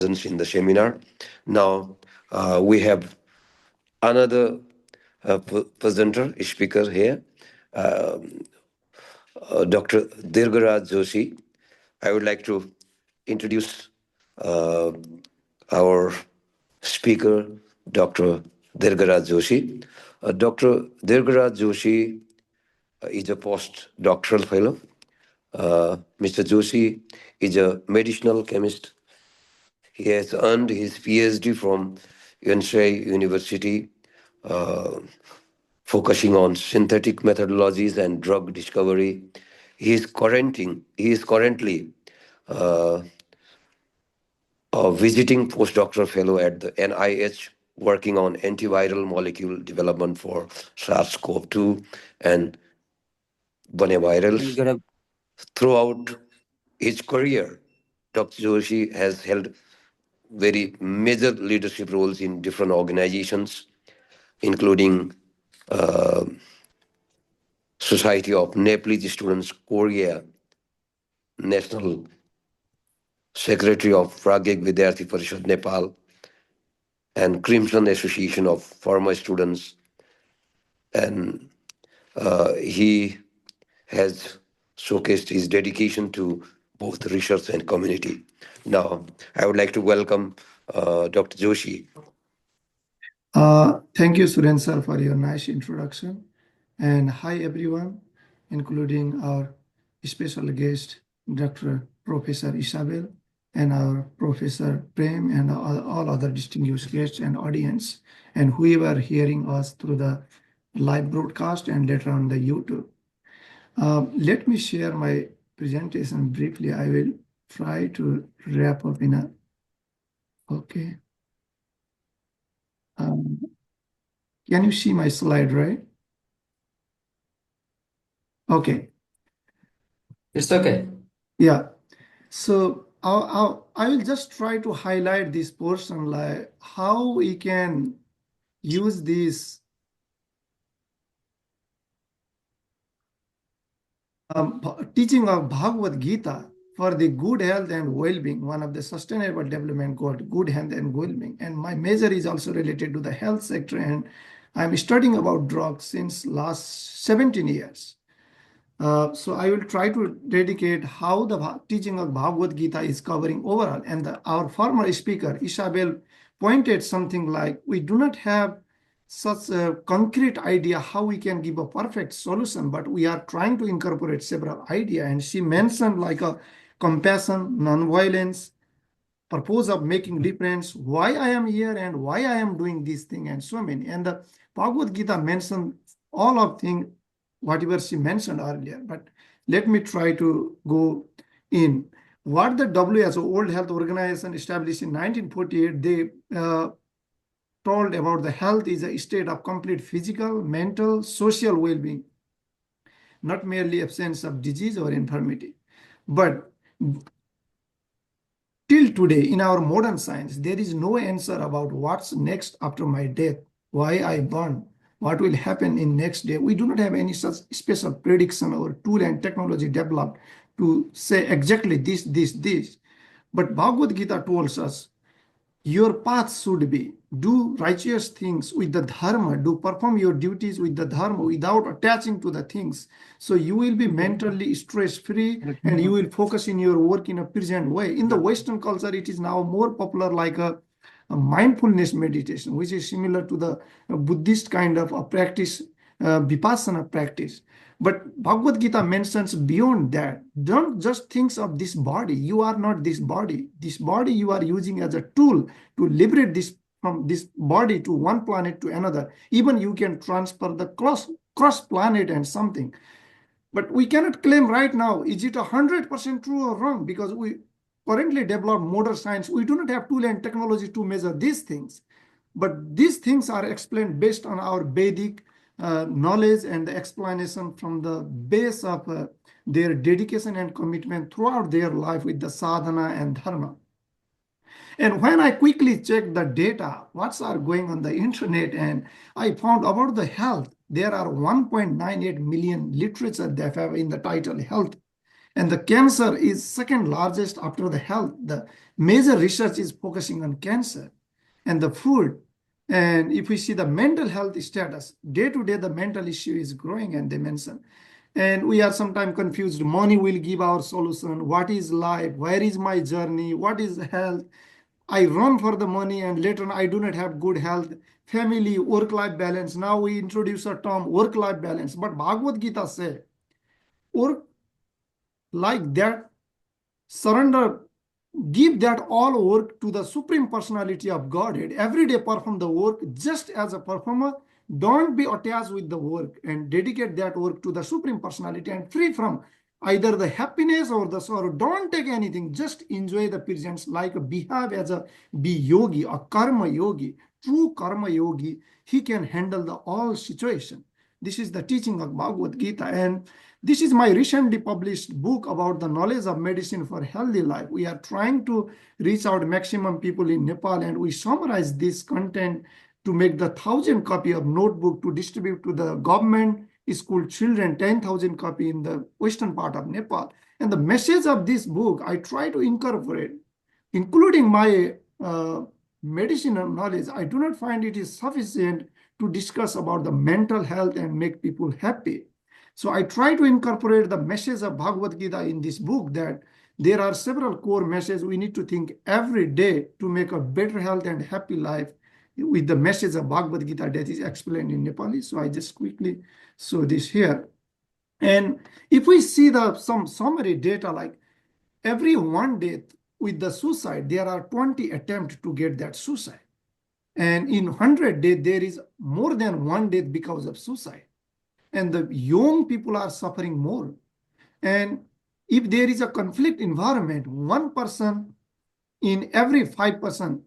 presence in the seminar. Now, we have another presenter, speaker here, Dr. Dirgha Joshi. I would like to introduce uh, our speaker, Dr. Dirgha Joshi. Dr. Dirgha Joshi is a postdoctoral fellow. Mr. Joshi is a medicinal chemist. He has earned his PhD from UNESCO University, uh, focusing on synthetic methodologies and drug discovery. He is currently uh, a visiting postdoctoral fellow at the NIH, working on antiviral molecule development for SARS-CoV-2 and Good, virals. Throughout his career, Dr. Joshi has held very major leadership roles in different organizations, including uh, Society of Nepalese Students Korea, National Secretary of Pragyek Vidyarthi Parishad Nepal, and Crimson Association of Former Students. And he has showcased his dedication to both research and community. Now, I would like to welcome Dr. Joshi. Thank you, Suren sir, for your nice introduction. And hi, everyone, including our special guest, Dr. Professor Isabel, and our Professor Prem, and all other distinguished guests and audience, and whoever hearing us through the live broadcast and later on the YouTube. Let me share my presentation briefly. I will try to wrap up in a, okay. Can you see my slide, right? Okay. it's okay. Yeah. So I will just try to highlight this portion, like how we can use this teaching of Bhagavad Gita for the good health and well-being, one of the sustainable development goal, good health and well-being. And my major is also related to the health sector, and I'm studying about drugs since last 17 years. So I will try to dedicate how the teaching of Bhagavad Gita is covering overall. And our former speaker, Isabel, pointed something like, we do not have such a concrete idea how we can give a perfect solution, but we are trying to incorporate several ideas. And she mentioned like a compassion, nonviolence, purpose of making difference, why I am here and why I am doing this thing, and so many. And the Bhagavad Gita mentioned all of things, whatever she mentioned earlier. But let me try to go in. What the WHO, World Health Organization, established in 1948, they told about the health is a state of complete physical, mental, social well-being, not merely absence of disease or infirmity. But till today, in our modern science, there is no answer about what's next after my death, why I born, what will happen in next day. We do not have any such special prediction or tool and technology developed to say exactly this, this, this. But Bhagavad Gita tells us your path should be do righteous things with the dharma, do perform your duties with the dharma without attaching to the things. So you will be mentally stress-free and you will focus in your work in a present way. In the Western culture, it is now more popular like a mindfulness meditation, which is similar to the Buddhist kind of a practice, vipassana practice. But Bhagavad Gita mentions beyond that. Don't just think of this body. You are not this body. This body you are using as a tool to liberate this from this body to one planet to another. Even you can transfer the cross planet and something. But we cannot claim right now, is it 100% true or wrong? Because we currently develop modern science. We do not have tool and technology to measure these things. But these things are explained based on our Vedic knowledge and the explanation from the base of their dedication and commitment throughout their life with the sadhana and dharma. And when I quickly checked the data, what's are going on the internet, and I found about the health, there are 1.98 million literature that have in the title health. And the cancer is second largest after the health. The major research is focusing on cancer and the food. And if we see the mental health status, day to day, the mental issue is growing, and they mention. And we are sometimes confused. Money will give our solution. What is life? Where is my journey? What is health? I run for the money, and later on I do not have good health. Family, work-life balance. Now we introduce a term work-life balance. But Bhagavad Gita say, work like that, surrender, give that all work to the Supreme Personality of Godhead. Every day perform the work just as a performer. Don't be attached with the work, and dedicate that work to the Supreme Personality and free from either the happiness or the sorrow. Don't take anything. Just enjoy the presence, like behave as a be yogi, a karma yogi. True karma yogi, he can handle the all situation. This is the teaching of Bhagavad Gita. And this is my recently published book about the knowledge of medicine for healthy life. We are trying to reach out maximum people in Nepal, and we summarize this content to make the 1,000 copy of notebook to distribute to the government school children, 10,000 copy in the western part of Nepal. And the message of this book, I try to incorporate, including my medicinal knowledge. I do not find it is sufficient to discuss about the mental health and make people happy. So I try to incorporate the message of Bhagavad Gita in this book, that there are several core messages we need to think every day to make a better health and happy life, with the message of Bhagavad Gita that is explained in Nepali. So I just quickly show this here. And if we see some summary data, like every one death with the suicide, there are 20 attempts to get that suicide. And in 100 deaths, there is more than one death because of suicide. And the young people are suffering more. And if there is a conflict environment, 1% in every 5%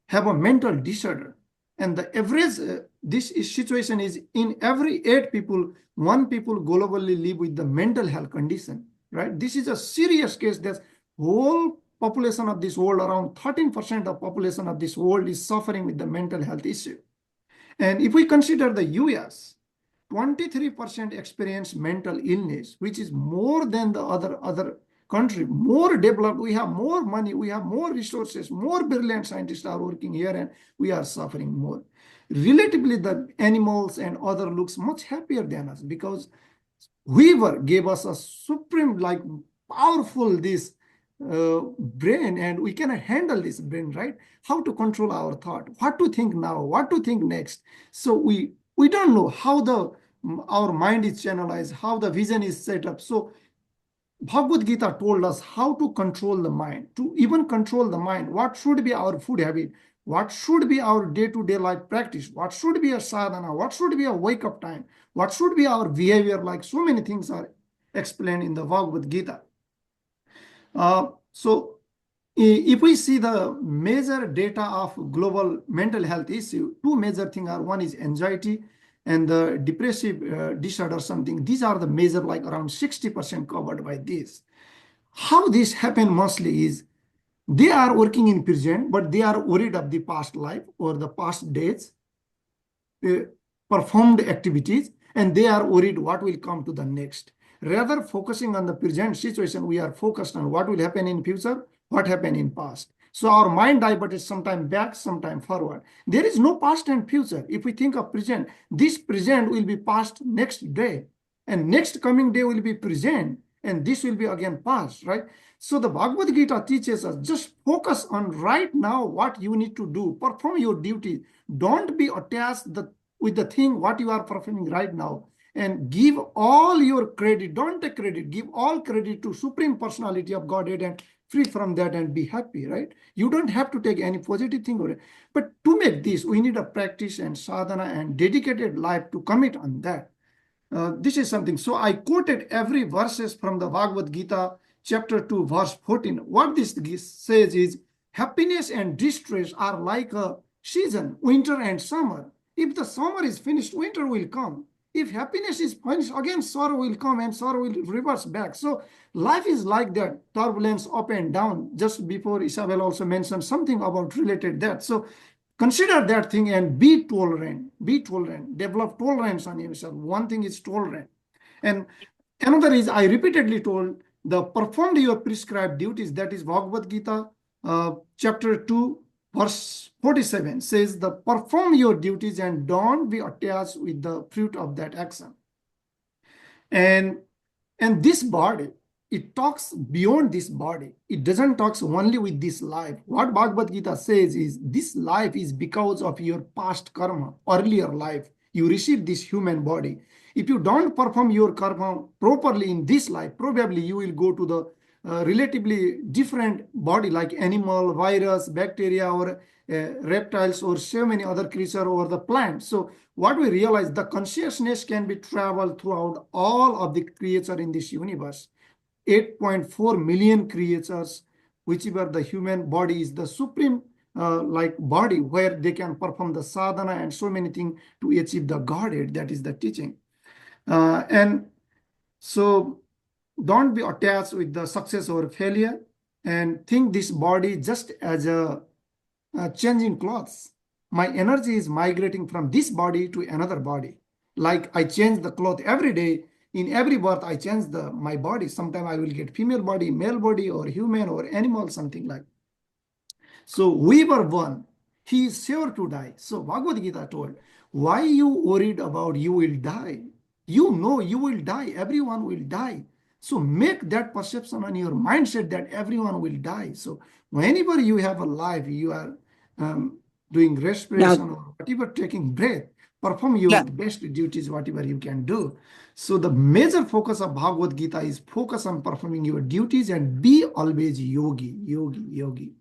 have a mental disorder. And the average, this situation is in every 8 people, 1 people globally live with the mental health condition, right? This is a serious case. That whole population of this world, around 13% of population of this world is suffering with the mental health issue. And if we consider the US, 23% experience mental illness, which is more than the other country, more developed. We have more money, we have more resources, more brilliant scientists are working here, and we are suffering more. Relatively, the animals and other looks much happier than us, because whoever gave us a supreme, like powerful this brain, and we can handle this brain, right? How to control our thought, what to think now, what to think next. So we don't know how our mind is channelized, how the vision is set up. So Bhagavad Gita told us how to control the mind, to even control the mind. What should be our food habit? What should be our day-to-day life practice? What should be a sadhana? What should be a wake-up time? What should be our behavior? Like so many things are explained in the Bhagavad Gita. So if we see the major data of global mental health issue, 2 major things are, one is anxiety and the depressive disorder something. These are the major, like around 60% covered by this. How this happen mostly is they are working in present, but they are worried of the past life or the past days, performed activities, and they are worried what will come to the next. Rather focusing on the present situation, we are focused on what will happen in future, what happened in past. So our mind diverted sometime back, sometime forward. There is no past and future. If we think of present, this present will be past next day, and next coming day will be present, and this will be again past, right? So the Bhagavad Gita teaches us, just focus on right now what you need to do, perform your duty. Don't be attached with the thing what you are performing right now, and give all your credit. Don't take credit, give all credit to Supreme Personality of Godhead, and free from that and be happy, right? You don't have to take any positive thing or it. But to make this, we need a practice and sadhana and dedicated life to commit on that. This is something. So I quoted every verses from the Bhagavad Gita, chapter 2, verse 14. What this says is, happiness and distress are like a season, winter and summer. If the summer is finished, winter will come. If happiness is finished, again sorrow will come, and sorrow will reverse back. So life is like that, turbulence up and down. Just before, Isabel also mentioned something about related that. So consider that thing and be tolerant, develop tolerance on yourself. One thing is tolerant. And another is, I repeatedly told, the performed your prescribed duties. That is Bhagavad Gita, chapter 2, verse 47 says, the perform your duties and don't be attached with the fruit of that action. And this body, it talks beyond this body. It doesn't talk only with this life. What Bhagavad Gita says is this life is because of your past karma, earlier life. You receive this human body. If you don't perform your karma properly in this life, probably you will go to the relatively different body like animal, virus, bacteria, or reptiles, or so many other creatures, or the plants. So what we realize, the consciousness can be traveled throughout all of the creatures in this universe. 8.4 million creatures, whichever the human body is the supreme like body where they can perform the sadhana and so many things to achieve the Godhead. That is the teaching. And so don't be attached with the success or failure, and think this body just as a changing clothes. My energy is migrating from this body to another body. Like I change the cloth every day. In every birth, I change my body. Sometimes I will get female body, male body, or human, or animal, something like. So we were one. He is sure to die. So Bhagavad Gita told, why you worried about you will die? You know you will die. Everyone will die. So make that perception on your mindset that everyone will die. So whenever you have a life, you are doing respiration or whatever, taking breath, perform your best duties, whatever you can do. So the major focus of Bhagavad Gita is focus on performing your duties and be always yogi, yogi, yogi.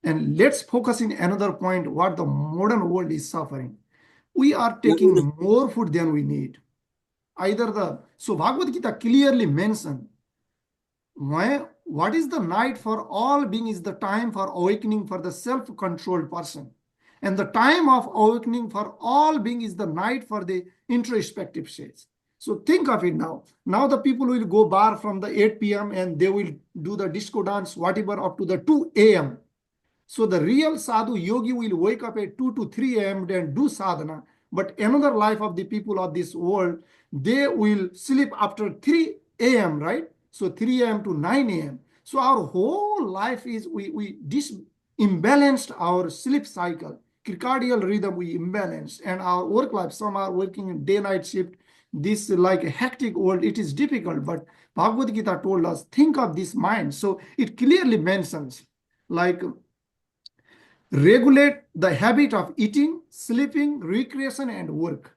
And let's focus in another point, what the modern world is suffering. We are taking more food than we need. So Bhagavad Gita clearly mentioned, what is the night for all being is the time for awakening for the self-controlled person. And the time of awakening for all being is the night for the introspective stage. So think of it now. Now the people will go bar from the 8 p.m. and they will do the disco dance, whatever, up to the 2 a.m. So the real sadhu yogi will wake up at 2 to 3 a.m. and do sadhana. But another life of the people of this world, they will sleep after 3 a.m., right? So 3 a.m. to 9 a.m. So our whole life is, we imbalanced our sleep cycle, circadian rhythm we imbalanced, and our work life, some are working in day-night shift. This like a hectic world, it is difficult, but Bhagavad Gita told us, think of this mind. So it clearly mentions, like, regulate the habit of eating, sleeping, recreation, and work.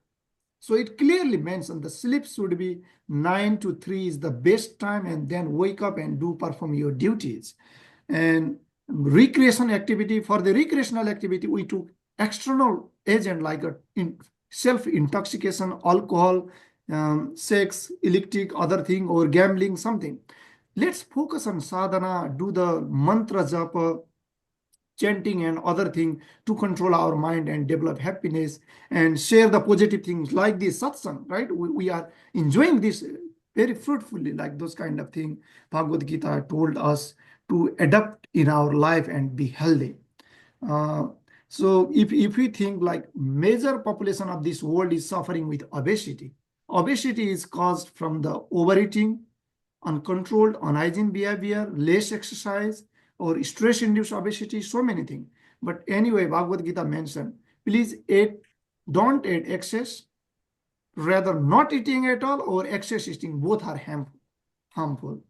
So it clearly mentions the sleep should be 9 to 3 is the best time, and then wake up and perform your duties. And recreation activity, for the recreational activity, we took external agent like self-intoxication, alcohol, sex, electric, other thing, or gambling, something. Let's focus on sadhana, do the mantra japa, chanting and other thing to control our mind and develop happiness, and share the positive things like this satsang, right? We are enjoying this very fruitfully, like those kind of thing Bhagavad Gita told us to adapt in our life and be healthy. So if we think like major population of this world is suffering with obesity. Obesity is caused from the overeating, uncontrolled, unhygiene behavior, less exercise, or stress-induced obesity, so many things. But anyway, Bhagavad Gita mentioned, please don't eat excess, rather not eating at all or excess eating, both are harmful.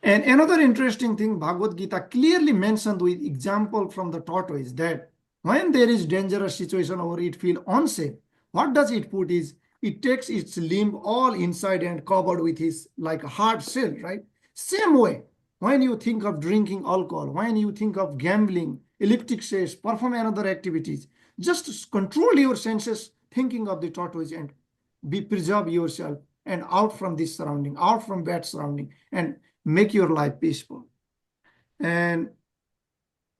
And another interesting thing, Bhagavad Gita clearly mentioned with example from the tortoise that when there is dangerous situation or it feel unsafe, what does it put is, it takes its limb all inside and covered with his like a hard shell, right? Same way, when you think of drinking alcohol, when you think of gambling, elliptic chase, perform another activities, just control your senses, thinking of the tortoise, and preserve yourself and out from this surrounding, out from bad surrounding, and make your life peaceful. And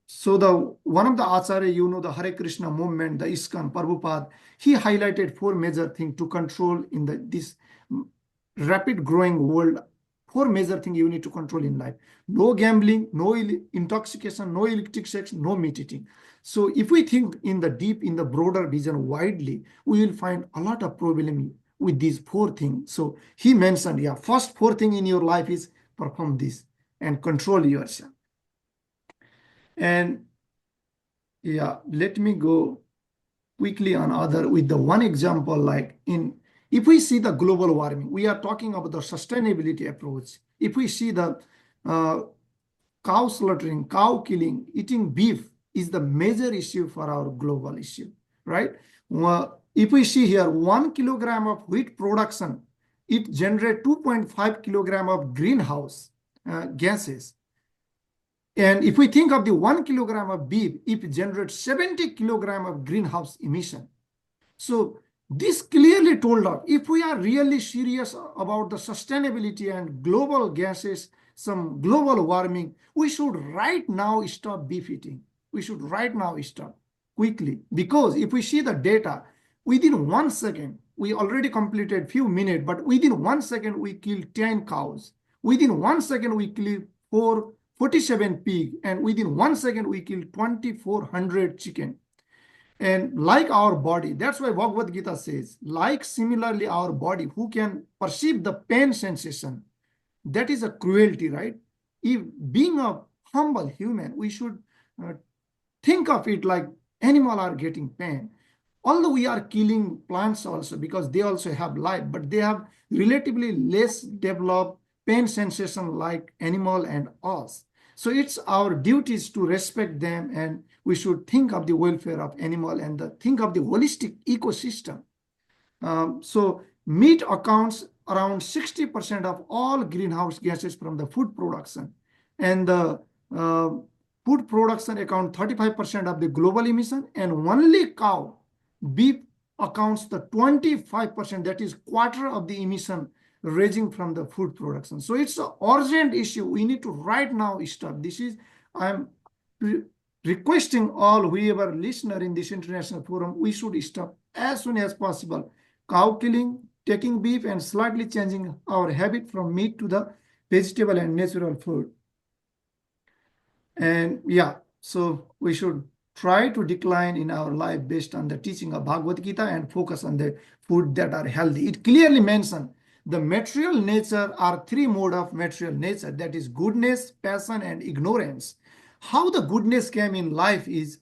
so one of the Acharya, the Hare Krishna movement, the ISKCON, Prabhupada, he highlighted 4 major things to control in this rapid growing world. 4 major things you need to control in life. No gambling, no intoxication, no electric sex, no meat eating. So if we think in the broader vision widely, we will find a lot of problem with these four things. So he mentioned, yeah, first four thing in your life is perform this and control yourself. And yeah, let me go quickly on other with the one example, like if we see the global warming, we are talking about the sustainability approach. If we see the uh, cow slaughtering, cow killing, eating beef is the major issue for our global issue, right? Well, if we see here 1 kilogram of wheat production, it generates 2.5 kilogram of greenhouse gases. And if we think of the 1 kilogram of beef, it generates 70 kilogram of greenhouse emission. So this clearly told us if we are really serious about the sustainability and global gases, some global warming, we should right now stop beef eating. We should right now stop quickly, because if we see the data, within 1 second, we already completed few minutes, but within 1 second, we killed 10 cows. Within 1 second, we killed 47 pig, and within 1 second, we killed 2,400 chicken. And like our body, that's why Bhagavad Gita says, like similarly our body, who can perceive the pain sensation, that is a cruelty, right? If being a humble human, we should think of it like animal are getting pain. Although we are killing plants also because they also have life, but they have relatively less developed pain sensation like animal and us. So it's our duties to respect them, and we should think of the welfare of animal and think of the holistic ecosystem. So meat accounts around 60% of all greenhouse gases from the food production, and the food production account 35% of the global emission, and only cow, beef accounts the 25%, that is quarter of the emission raising from the food production. So it's an urgent issue. We need to right now stop. This is, I'm requesting all whoever listener in this international forum, we should stop as soon as possible cow killing, taking beef, and slightly changing our habit from meat to the vegetable and natural food. And yeah, so we should try to decline in our life based on the teaching of Bhagavad Gita and focus on the food that are healthy. It clearly mentions the material nature are three modes of material nature, that is goodness, passion, and ignorance. How the goodness came in life is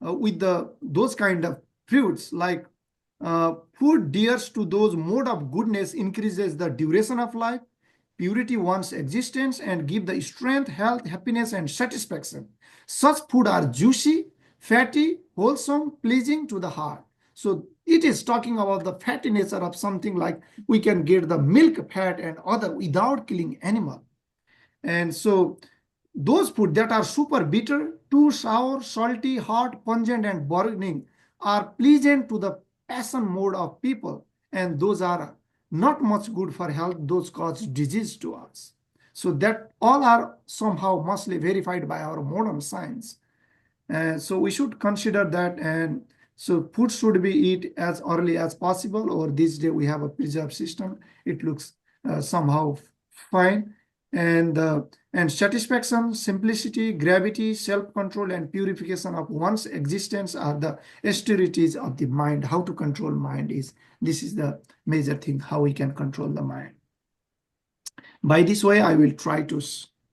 with those kind of fruits, like food dears to those mode of goodness increases the duration of life, purity one's existence, and give the strength, health, happiness, and satisfaction. Such food are juicy, fatty, wholesome, pleasing to the heart. So it is talking about the fatty nature of something, like we can get the milk fat and other without killing animal. And so those food that are super bitter, too sour, salty, hot, pungent, and burning are pleasant to the passion mode of people, and those are not much good for health. Those cause disease to us. So that all are somehow mostly verified by our modern science. So we should consider that, and so food should be eat as early as possible, or this day we have a preserve system. It looks somehow fine. And satisfaction, simplicity, gravity, self-control, and purification of one's existence are the austerities of the mind. How to control mind this is the major thing, how we can control the mind. By this way, I will try to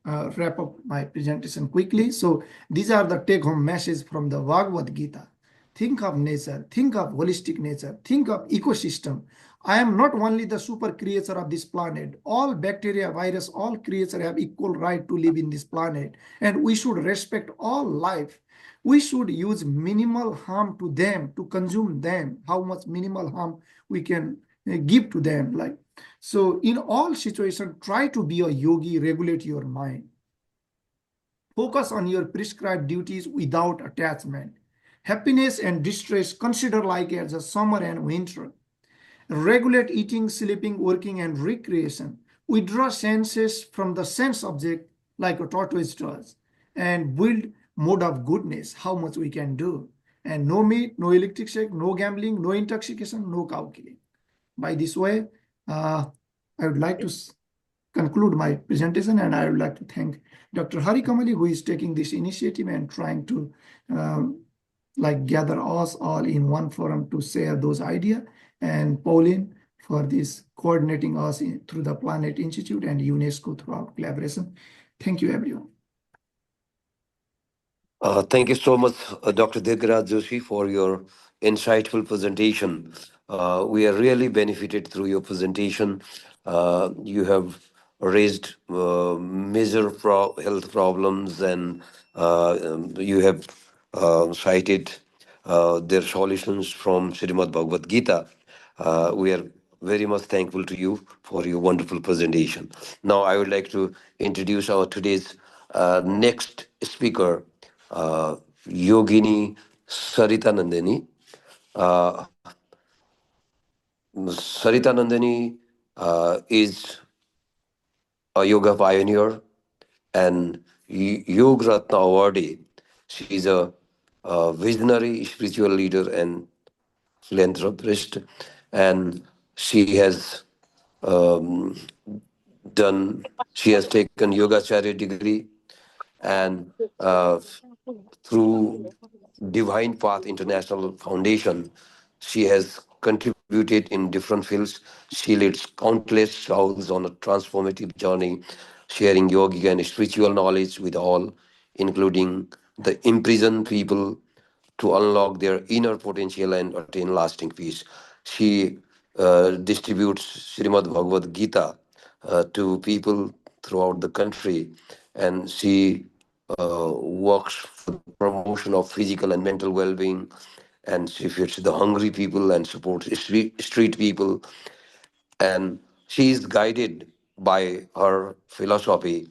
wrap up my presentation quickly. So these are the take-home messages from the Bhagavad Gita. Think of nature, think of holistic nature, think of ecosystem. I am not only the super creator of this planet. All bacteria, virus, all creatures have equal right to live in this planet. And we should respect all life. We should use minimal harm to them, to consume them, how much minimal harm we can give to them. Like, so in all situations, try to be a yogi, regulate your mind. Focus on your prescribed duties without attachment. Happiness and distress consider like as a summer and winter. Regulate eating, sleeping, working, and recreation. Withdraw senses from the sense object like a tortoise does, and build mode of goodness, how much we can do. And no meat, no electric shake, no gambling, no intoxication, no cow killing. By this way, I would like to conclude my presentation, and I would like to thank Dr. Hari Kamali, who is taking this initiative and trying to like gather us all in one forum to share those ideas, and Pauline for this coordinating us through the Planet Institute and UNESCO throughout collaboration. Thank you, everyone. Thank you so much, Dr. Dirgha Joshi, for your insightful presentation. We are really benefited through your presentation. You have raised major health problems, and you have cited their solutions from Srimad Bhagvat Gita. We are very much thankful to you for your wonderful presentation. Now, I would like to introduce our today's next speaker, uh, Yogini Saritanandani. Uh, Saritanandani is a yoga pioneer and Yoga Ratna awardee. She is a visionary spiritual leader and philanthropist, and she has um, done. She has taken Yogacharya degree, and through Divine Path International Foundation, she has contributed in different fields. She leads countless souls on a transformative journey, sharing yogic and spiritual knowledge with all, including the imprisoned people, to unlock their inner potential and attain lasting peace. She distributes Srimad Bhagavad Gita to people throughout the country, and she works for the promotion of physical and mental well-being, and she feeds the hungry people and supports street people, and she is guided by her philosophy,